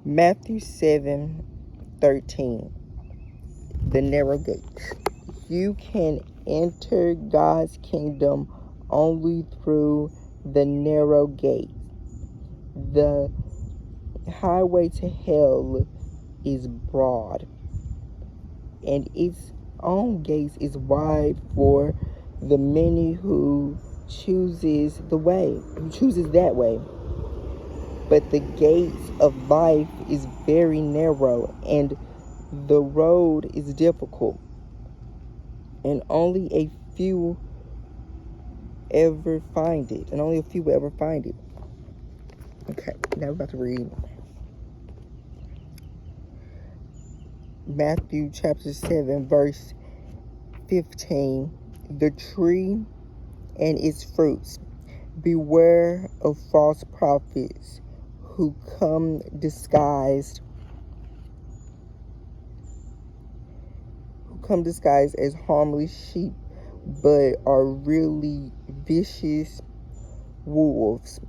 Matthew 7:13. The narrow gate. You can enter God's kingdom only through the narrow gate. The highway to hell is broad, and its own gate is wide for the many who chooses that way. But the gates of life is very narrow, and the road is difficult, and only a few ever find it. Okay, now we're about to read Matthew chapter 7, verse 15. The tree and its fruits. Beware of false prophets who come disguised as harmless sheep, but are really vicious wolves.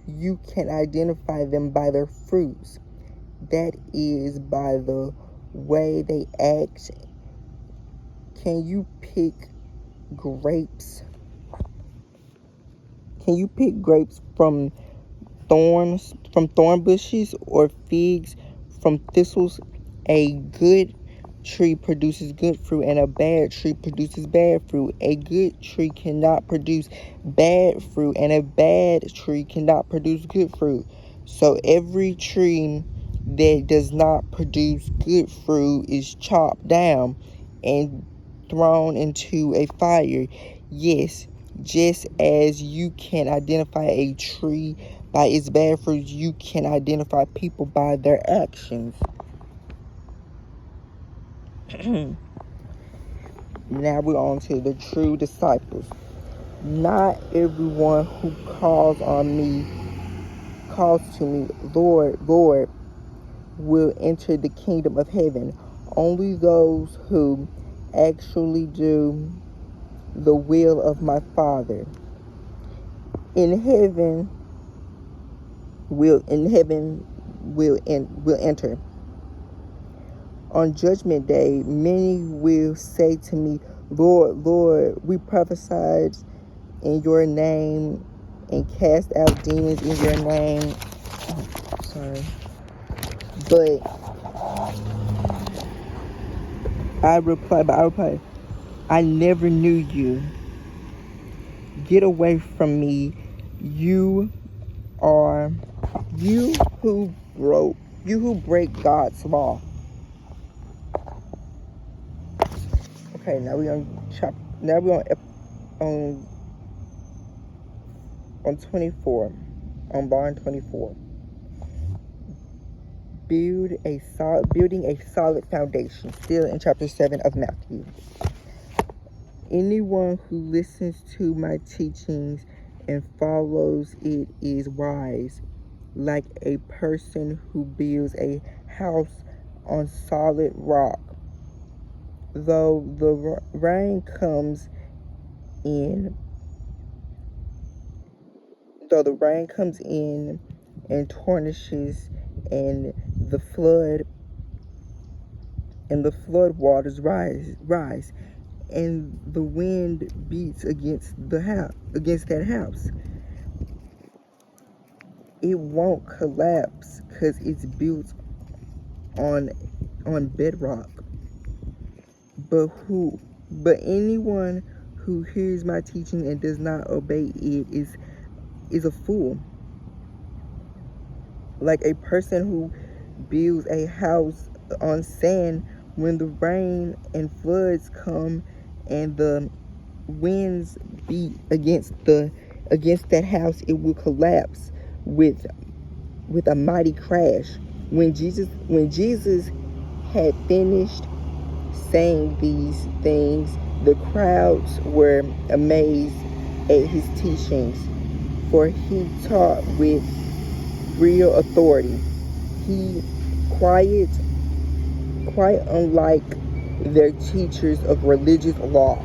You can identify them by their fruits. That is, by the way they act. Can you pick grapes from thorn bushes, or figs from thistles? A good tree produces good fruit, and a bad tree produces bad fruit. A good tree cannot produce bad fruit, and a bad tree cannot produce good fruit. So every tree that does not produce good fruit is chopped down and thrown into a fire. Yes, just as you can identify a tree by its bad fruits, you can identify people by their actions. Now we're on to the true disciples. Not everyone who calls to me, Lord, Lord, will enter the kingdom of heaven. Only those who actually do the will of my Father in heaven will enter. On judgment day, many will say to me, Lord, Lord, we prophesied in your name and cast out demons in your name. But I reply, I never knew you. Get away from me, you who break God's law. Okay, now we're on 24, on barn 24. Building a solid foundation. Still in chapter 7 of Matthew. Anyone who listens to my teachings and follows it is wise, like a person who builds a house on solid rock. Though the rain comes in and tarnishes, and the flood waters rise, and the wind beats against that house, it won't collapse because it's built on bedrock. But anyone who hears my teaching and does not obey it is a fool, like a person who builds a house on sand. When the rain and floods come and the winds beat against that house, it will collapse with a mighty crash. When Jesus had finished saying these things, the crowds were amazed at his teachings, for he taught with real authority. He quite unlike their teachers of religious law.